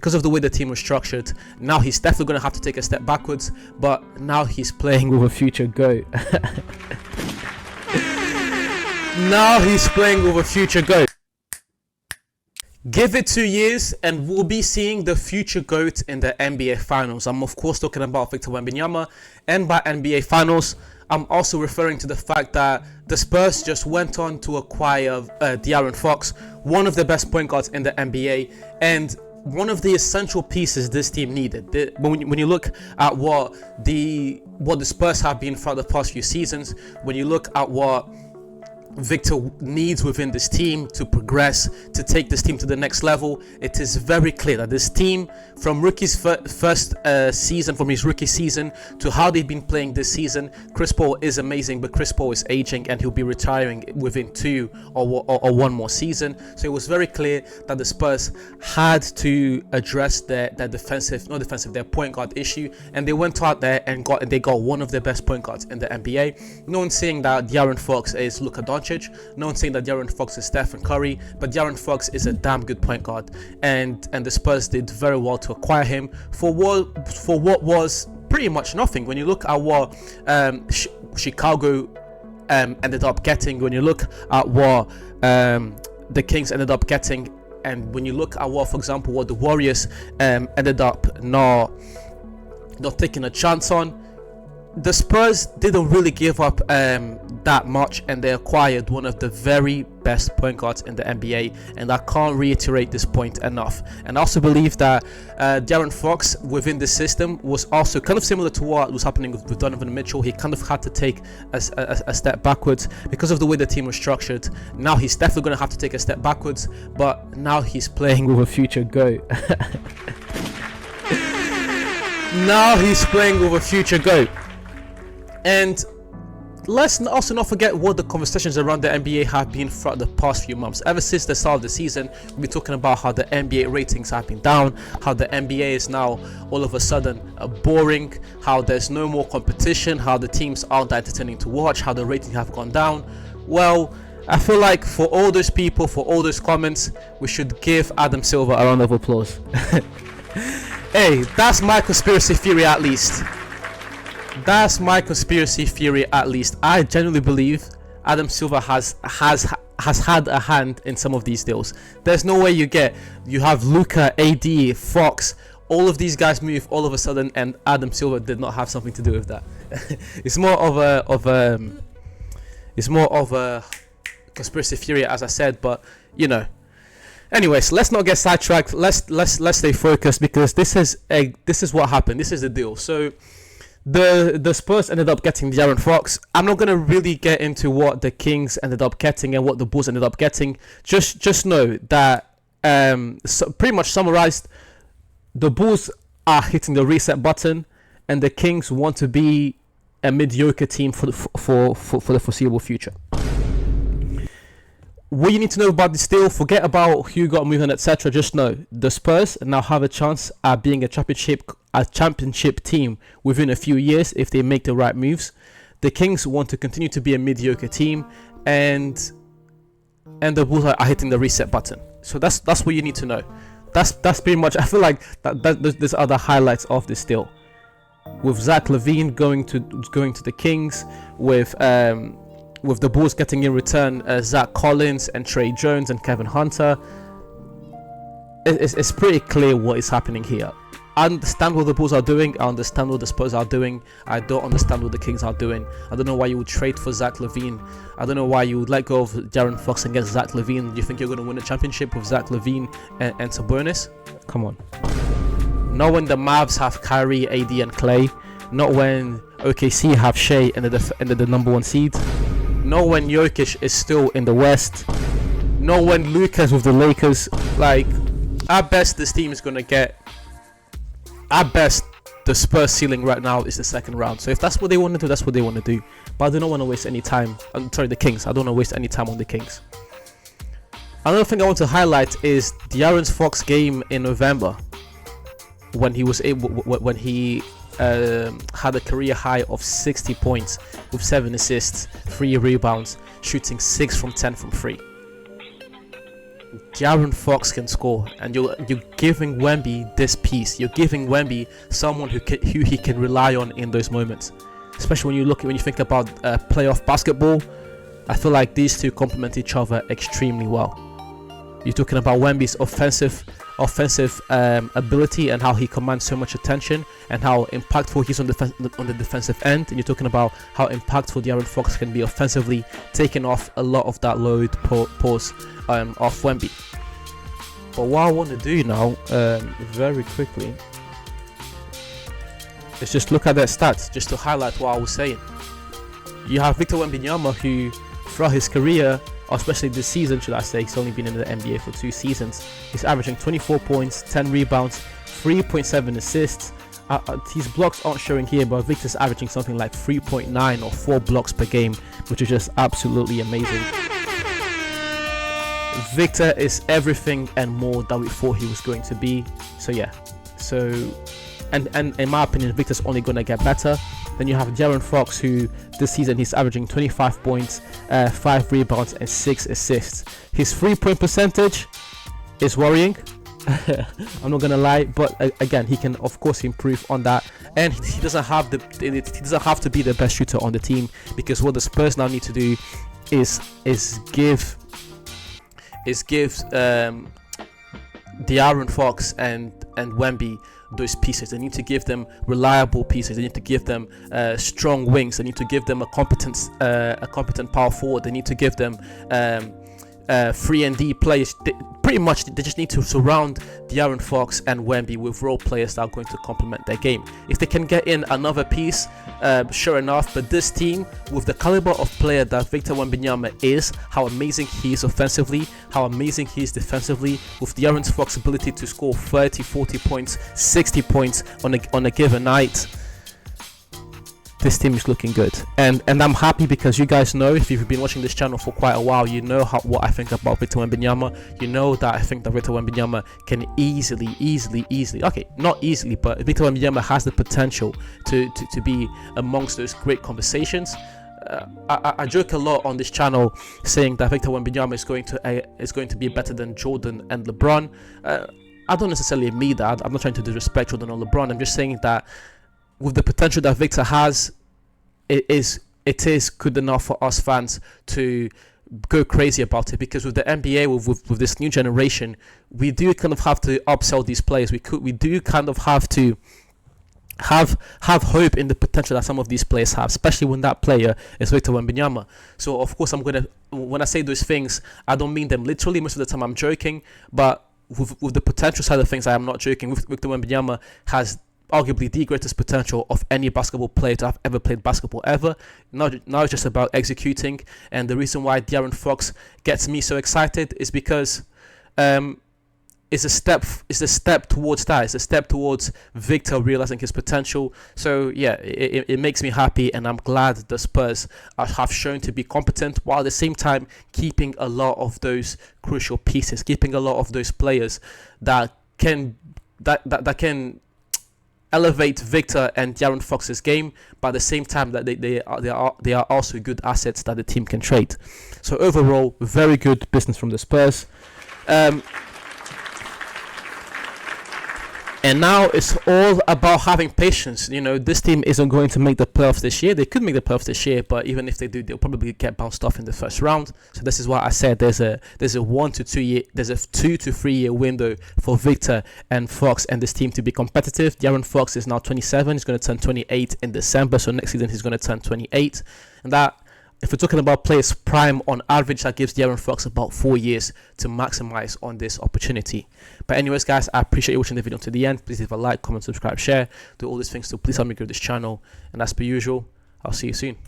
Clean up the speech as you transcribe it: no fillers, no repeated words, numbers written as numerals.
because of the way the team was structured. Now he's definitely going to have to take a step backwards, but now he's playing with a future GOAT. Now he's playing with a future GOAT. Give it 2 years and we'll be seeing the future GOAT in the NBA Finals. I'm of course talking about Victor Wembanyama, and by NBA Finals, I'm also referring to the fact that the Spurs just went on to acquire Deaaron Fox, one of the best point guards in the NBA, and one of the essential pieces this team needed. When you look at what the Spurs have been for the past few seasons, when you look at what Victor needs within this team to progress, to take this team to the next level, it is very clear that this team, from rookie's first season, from his rookie season to how they've been playing this season, Chris Paul is amazing, but Chris Paul is aging and he'll be retiring within 2 or 1 more season. So it was very clear that the Spurs had to address their point guard issue, and they went out there and got one of the best point guards in the NBA. No one's saying that De'Aaron Fox is Luka Doncic. No one's saying that De'Aaron Fox is Stephen Curry, but De'Aaron Fox is a damn good point guard, and the Spurs did very well to acquire him for what was pretty much nothing. When you look at what Chicago ended up getting, when you look at what the Kings ended up getting, and when you look at what, for example, what the Warriors ended up not taking a chance on, the Spurs didn't really give up that much, and they acquired one of the very best point guards in the NBA, and I can't reiterate this point enough. And I also believe that De'Aaron Fox within the system was also kind of similar to what was happening with Donovan Mitchell. He kind of had to take a step backwards because of the way the team was structured. Now he's definitely going to have to take a step backwards, but now he's playing with a future GOAT. Now he's playing with a future GOAT. And let's also not forget what the conversations around the NBA have been throughout the past few months. Ever since the start of the season, we've been talking about how the NBA ratings have been down, how the NBA is now all of a sudden boring, how there's no more competition, how the teams aren't entertaining to watch, how the ratings have gone down. Well, I feel like for all those people, for all those comments, we should give Adam Silver a round of applause. Hey, that's my conspiracy theory at least. That's my conspiracy theory at least. I genuinely believe Adam Silver has had a hand in some of these deals. There's no way you have Luka, AD, Fox, all of these guys move all of a sudden, and Adam Silver did not have something to do with that. It's more of a conspiracy theory, as I said, but you know. Anyways, let's not get sidetracked. Let's stay focused, because this is what happened. This is the deal. So the Spurs ended up getting De'Aaron Fox. I'm not gonna really get into what the Kings ended up getting and what the Bulls ended up getting. Just know that pretty much summarized, the Bulls are hitting the reset button, and the Kings want to be a mediocre team for the foreseeable future. What you need to know about this deal, forget about who got moved on, etc. Just know the Spurs now have a chance at being a championship team within a few years if they make the right moves. The Kings want to continue to be a mediocre team, and the Bulls are hitting the reset button. So that's what you need to know. That's pretty much. I feel like there's other highlights of this deal, with Zach LaVine going to the Kings, with the Bulls getting in return Zach Collins and Trey Jones and Kevin Hunter. It's pretty clear what is happening here. I understand what the Bulls are doing. I understand what the Spurs are doing. I don't understand what the Kings are doing. I don't know why you would trade for Zach LaVine. I don't know why you would let go of De'Aaron Fox and get Zach LaVine. Do you think you're going to win a championship with Zach LaVine and Sabonis? Come on. Not when the Mavs have Kyrie, AD and Clay. Not when OKC have Shea and the number 1 seed. Not when Jokic is still in the West. Not when Luka's with the Lakers. Like, at best, this team is going to get... At best, the Spurs ceiling right now is the second round. So if that's what they want to do, that's what they want to do. But I do not want to waste any time. I'm sorry, the Kings. I don't want to waste any time on the Kings. Another thing I want to highlight is De'Aaron Fox's game in November, when he was able, when he had a career high of 60 points with 7 assists, 3 rebounds, shooting 6 from 10 from 3. De'Aaron Fox can score, and you're giving Wemby this piece. You're giving Wemby someone who he can rely on in those moments. Especially when you think about playoff basketball, I feel like these two complement each other extremely well. You're talking about Wemby's offensive ability and how he commands so much attention and how impactful he's on the defensive end, and you're talking about how impactful De'Aaron Fox can be offensively, taking off a lot of that load off Wemby. But what I want to do now, very quickly, is just look at their stats, just to highlight what I was saying. You have Victor Wembanyama, who throughout his career, or especially this season, should I say, he's only been in the NBA for 2 seasons. He's averaging 24 points, 10 rebounds, 3.7 assists. His blocks aren't showing here, but Victor's averaging something like 3.9 or 4 blocks per game, which is just absolutely amazing. Victor is everything and more that we thought he was going to be. So yeah, and in my opinion, Victor's only going to get better. Then you have De'Aaron Fox, who this season he's averaging 25 points, 5 rebounds and 6 assists. His 3-point percentage is worrying. I'm not gonna lie, but again, he can of course improve on that, and he doesn't have to be the best shooter on the team, because what the Spurs now need to do is give De'Aaron Fox and Wemby those pieces. They need to give them reliable pieces. They need to give them strong wings. They need to give them a competent power forward. They need to give them 3-and-D players. They just need to surround De'Aaron Fox and Wemby with role players that are going to complement their game. If they can get in another piece, sure enough. But this team, with the caliber of player that Victor Wembanyama is, how amazing he is offensively, how amazing he is defensively, with De'Aaron Fox's ability to score 30, 40 points, 60 points on a given night, this team is looking good, and I'm happy, because you guys know, if you've been watching this channel for quite a while, you know what I think about Victor Wembanyama. You know that I think that Victor Wembanyama can easily, okay, not easily, but Victor Wembanyama has the potential to be amongst those great conversations. I joke a lot on this channel saying that Victor Wembanyama is going to be better than Jordan and LeBron. I don't necessarily mean that. I'm not trying to disrespect Jordan or LeBron. I'm just saying that with the potential that Victor has, it is good enough for us fans to go crazy about it, because with the NBA, with this new generation, we do kind of have to upsell these players. We do kind of have to have hope in the potential that some of these players have, especially when that player is Victor Wembanyama. So of course, when I say those things, I don't mean them literally. Most of the time I'm joking, but with the potential side of things, I am not joking. Victor Wembanyama has arguably the greatest potential of any basketball player to have ever played basketball ever. Now it's just about executing, and the reason why De'Aaron Fox gets me so excited is because it's a step towards that. It's a step towards Victor realizing his potential. So yeah, it makes me happy, and I'm glad the Spurs have shown to be competent, while at the same time keeping a lot of those crucial pieces, keeping a lot of those players that can elevate Victor and De'Aaron Fox's game, but at the same time that they are also good assets that the team can trade. So overall, very good business from the Spurs. And now it's all about having patience. You know, this team isn't going to make the playoffs this year. They could make the playoffs this year, but even if they do, they'll probably get bounced off in the first round. So this is why I said there's a 2 to 3 year window for Victor and Fox and this team to be competitive. De'Aaron Fox is now 27. He's going to turn 28 in December. So next season he's going to turn 28, and that, if we're talking about players prime, on average, that gives De'Aaron Fox about 4 years to maximize on this opportunity. But anyways, guys, I appreciate you watching the video to the end. Please leave a like, comment, subscribe, share, do all these things to please help me grow this channel. And as per usual, I'll see you soon.